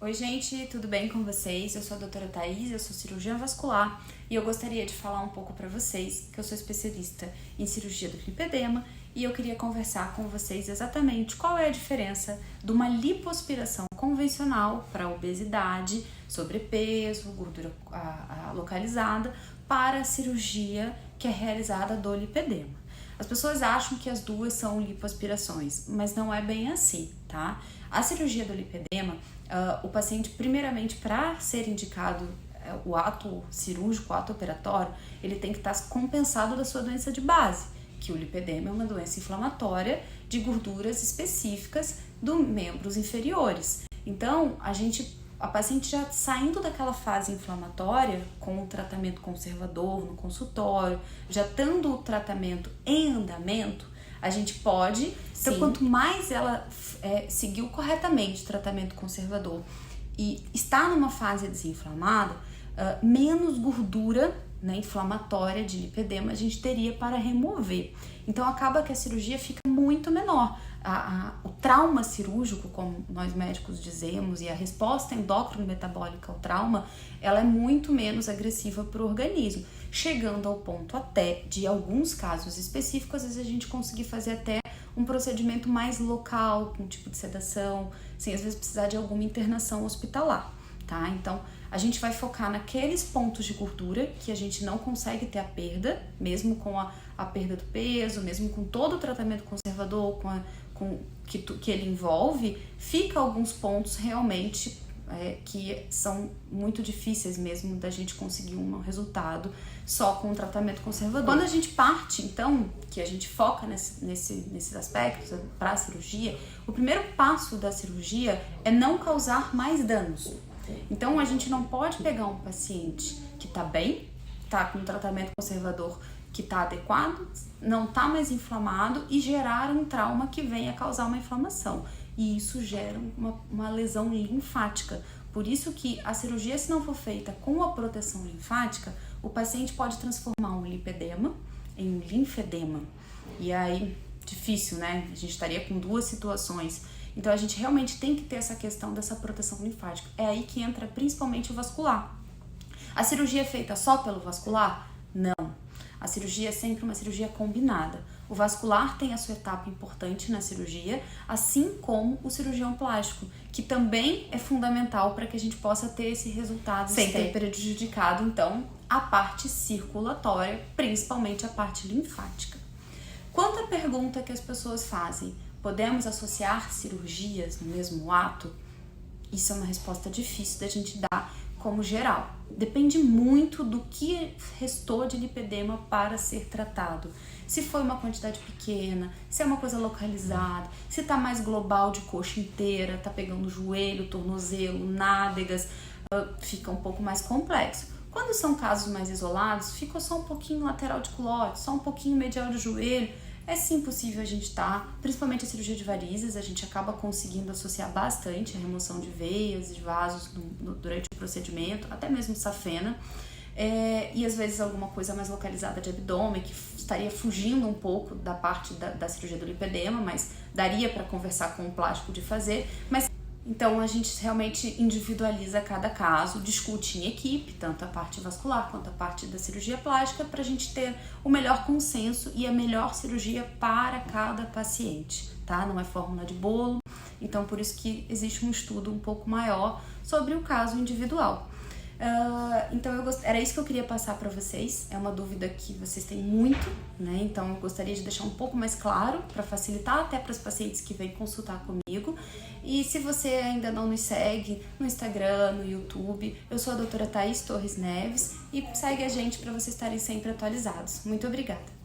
Oi gente, tudo bem com vocês? Eu sou a doutora Thaís, eu sou cirurgiã vascular e eu gostaria de falar um pouco para vocês que eu sou especialista em cirurgia do lipedema e eu queria conversar com vocês exatamente qual é a diferença de uma lipoaspiração convencional para obesidade, sobrepeso, gordura localizada para a cirurgia que é realizada do lipedema. As pessoas acham que as duas são lipoaspirações, mas não é bem assim, tá? A cirurgia do lipedema, o paciente, primeiramente, para ser indicado o ato cirúrgico, o ato operatório, ele tem que estar compensado da sua doença de base, que o lipedema é uma doença inflamatória de gorduras específicas dos membros inferiores. Então, a paciente já saindo daquela fase inflamatória, com o tratamento conservador no consultório, já tendo o tratamento em andamento, a gente pode, então quanto mais ela seguiu corretamente o tratamento conservador e está numa fase desinflamada, menos gordura, né, inflamatória de lipedema a gente teria para remover. Então acaba que a cirurgia fica muito menor. O trauma cirúrgico, como nós médicos dizemos, e a resposta endócrino-metabólica ao trauma, ela é muito menos agressiva para o organismo, chegando ao ponto até de alguns casos específicos, às vezes a gente conseguir fazer até um procedimento mais local, com um tipo de sedação, sem às vezes precisar de alguma internação hospitalar, tá? Então a gente vai focar naqueles pontos de gordura que a gente não consegue ter a perda, mesmo com a perda do peso, mesmo com todo o tratamento conservador, que ele envolve, fica alguns pontos realmente que são muito difíceis mesmo da gente conseguir um resultado só com o tratamento conservador. Quando a gente parte, então, que a gente foca nesses aspectos para a cirurgia, o primeiro passo da cirurgia é não causar mais danos. Então, a gente não pode pegar um paciente que está bem, está com um tratamento conservador que está adequado, não está mais inflamado e gerar um trauma que venha causar uma inflamação. E isso gera uma lesão linfática. Por isso que a cirurgia, se não for feita com a proteção linfática, o paciente pode transformar um lipedema em um linfedema. E aí, difícil, né? A gente estaria com duas situações. Então, a gente realmente tem que ter essa questão dessa proteção linfática. É aí que entra principalmente o vascular. A cirurgia é feita só pelo vascular? Não. A cirurgia é sempre uma cirurgia combinada. O vascular tem a sua etapa importante na cirurgia, assim como o cirurgião plástico, que também é fundamental para que a gente possa ter esse resultado sem ter prejudicado, então, a parte circulatória, principalmente a parte linfática. Quanto à pergunta que as pessoas fazem, podemos associar cirurgias no mesmo ato? Isso é uma resposta difícil da gente dar como geral. Depende muito do que restou de lipedema para ser tratado. Se foi uma quantidade pequena, se é uma coisa localizada, se tá mais global de coxa inteira, tá pegando joelho, tornozelo, nádegas, fica um pouco mais complexo. Quando são casos mais isolados, fica só um pouquinho lateral de culote, só um pouquinho medial de joelho, é sim possível a gente principalmente a cirurgia de varizes, a gente acaba conseguindo associar bastante a remoção de veias e vasos durante o procedimento, até mesmo safena, e às vezes alguma coisa mais localizada de abdômen, que estaria fugindo um pouco da parte da cirurgia do lipedema, mas daria para conversar com o plástico de fazer, então a gente realmente individualiza cada caso, discute em equipe, tanto a parte vascular quanto a parte da cirurgia plástica, para a gente ter o melhor consenso e a melhor cirurgia para cada paciente, tá? Não é fórmula de bolo, então por isso que existe um estudo um pouco maior sobre o caso individual. Então era isso que eu queria passar para vocês, é uma dúvida que vocês têm muito, né? Então eu gostaria de deixar um pouco mais claro para facilitar até para os pacientes que vêm consultar comigo. E se você ainda não nos segue no Instagram, no YouTube, eu sou a doutora Thaís Torres Neves e segue a gente para vocês estarem sempre atualizados. Muito obrigada!